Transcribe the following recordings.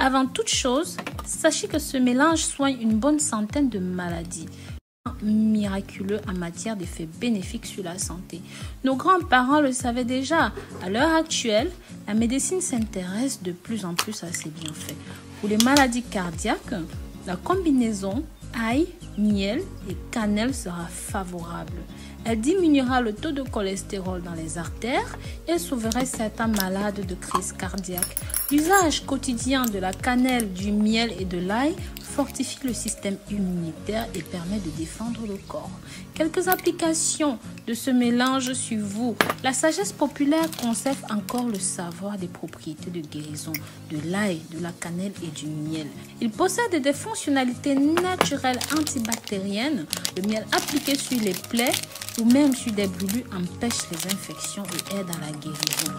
Avant toute chose, sachez que ce mélange soigne une bonne centaine de maladies. Miraculeux en matière d'effets bénéfiques sur la santé. Nos grands-parents le savaient déjà. À l'heure actuelle, la médecine s'intéresse de plus en plus à ces bienfaits. Pour les maladies cardiaques, la combinaison ail, miel et cannelle sera favorable. Elle diminuera le taux de cholestérol dans les artères et sauverait certains malades de crise cardiaque. L'usage quotidien de la cannelle, du miel et de l'ail fortifie le système immunitaire et permet de défendre le corps. Quelques applications de ce mélange sur vous. La sagesse populaire conserve encore le savoir des propriétés de guérison de l'ail, de la cannelle et du miel. Il possède des fonctionnalités naturelles antibactériennes. Le miel appliqué sur les plaies ou même sur des brûlures empêche les infections et aide à la guérison.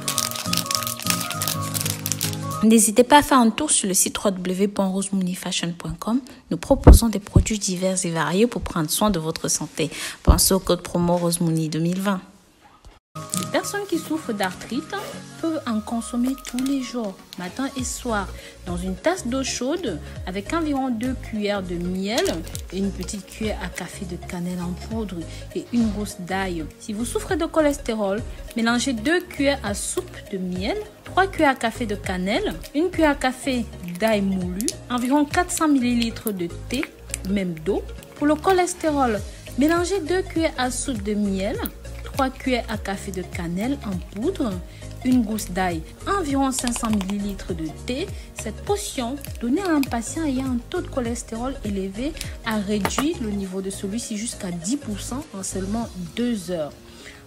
N'hésitez pas à faire un tour sur le site www.rosemooneyfashion.com. Nous proposons des produits divers et variés pour prendre soin de votre santé. Pensez au code promo RoseMoney 2020. Les personnes qui souffrent d'arthrite peuvent en consommer tous les jours, matin et soir, dans une tasse d'eau chaude avec environ 2 cuillères de miel et une petite cuillère à café de cannelle en poudre et une gousse d'ail. Si vous souffrez de cholestérol, mélangez 2 cuillères à soupe de miel, 3 cuillères à café de cannelle, 1 cuillère à café d'ail moulu, environ 400 ml de thé, même d'eau. Pour le cholestérol, mélangez 2 cuillères à soupe de miel, 3 cuillères à café de cannelle en poudre, une gousse d'ail, environ 500 ml de thé. Cette potion, donnée à un patient ayant un taux de cholestérol élevé, a réduit le niveau de celui-ci jusqu'à 10% en seulement 2 heures.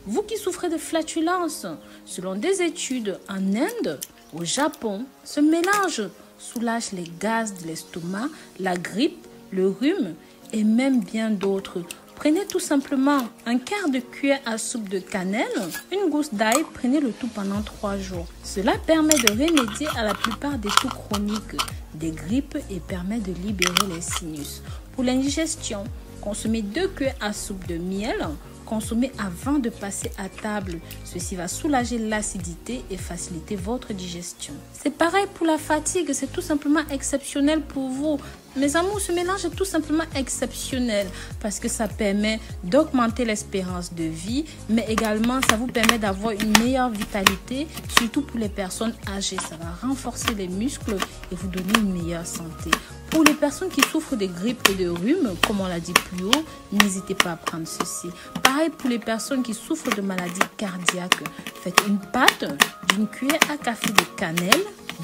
Vous qui souffrez de flatulence, selon des études en Inde, au Japon, ce mélange soulage les gaz de l'estomac, la grippe, le rhume et même bien d'autres. Prenez tout simplement un quart de cuillère à soupe de cannelle, une gousse d'ail, prenez le tout pendant 3 jours. Cela permet de remédier à la plupart des toux chroniques, des grippes et permet de libérer les sinus. Pour l'indigestion, consommez 2 cuillères à soupe de miel. Consommez avant de passer à table. Ceci va soulager l'acidité et faciliter votre digestion. C'est pareil pour la fatigue, c'est tout simplement exceptionnel pour vous. Mes amours, ce mélange est tout simplement exceptionnel parce que ça permet d'augmenter l'espérance de vie, mais également ça vous permet d'avoir une meilleure vitalité, surtout pour les personnes âgées. Ça va renforcer les muscles et vous donner une meilleure santé. Pour les personnes qui souffrent de grippe et de rhume, comme on l'a dit plus haut, n'hésitez pas à prendre ceci. Pareil pour les personnes qui souffrent de maladies cardiaques. Faites une pâte d'une cuillère à café de cannelle,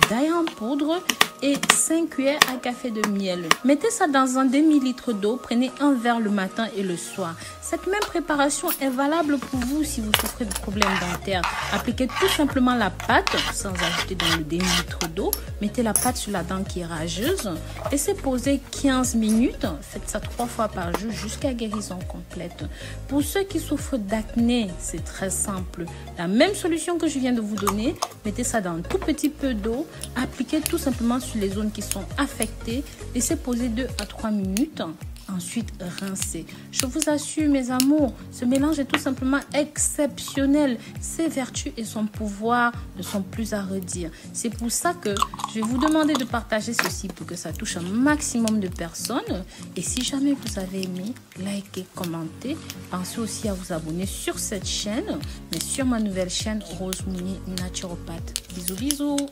d'ail en poudre et 5 cuillères à café de miel. Mettez ça dans un demi-litre d'eau, prenez un verre le matin et le soir. Cette même préparation est valable pour vous si vous souffrez de problèmes dentaires. Appliquez tout simplement la pâte sans ajouter dans le demi-litre d'eau. Mettez la pâte sur la dent qui est rageuse. Laissez poser 15 minutes. Faites ça 3 fois par jour jusqu'à guérison complète. Pour ceux qui souffrent d'acné, c'est très simple. La même solution que je viens de vous donner, mettez ça dans un tout petit peu d'eau. Appliquez tout simplement sur les zones qui sont affectées. Laissez poser 2 à 3 minutes. Ensuite, rincez. Je vous assure, mes amours, ce mélange est tout simplement exceptionnel. Ses vertus et son pouvoir ne sont plus à redire. C'est pour ça que je vais vous demander de partager ceci pour que ça touche un maximum de personnes. Et si jamais vous avez aimé, likez, commentez. Pensez aussi à vous abonner sur cette chaîne, mais sur ma nouvelle chaîne Rose Money Naturopathe. Bisous, bisous.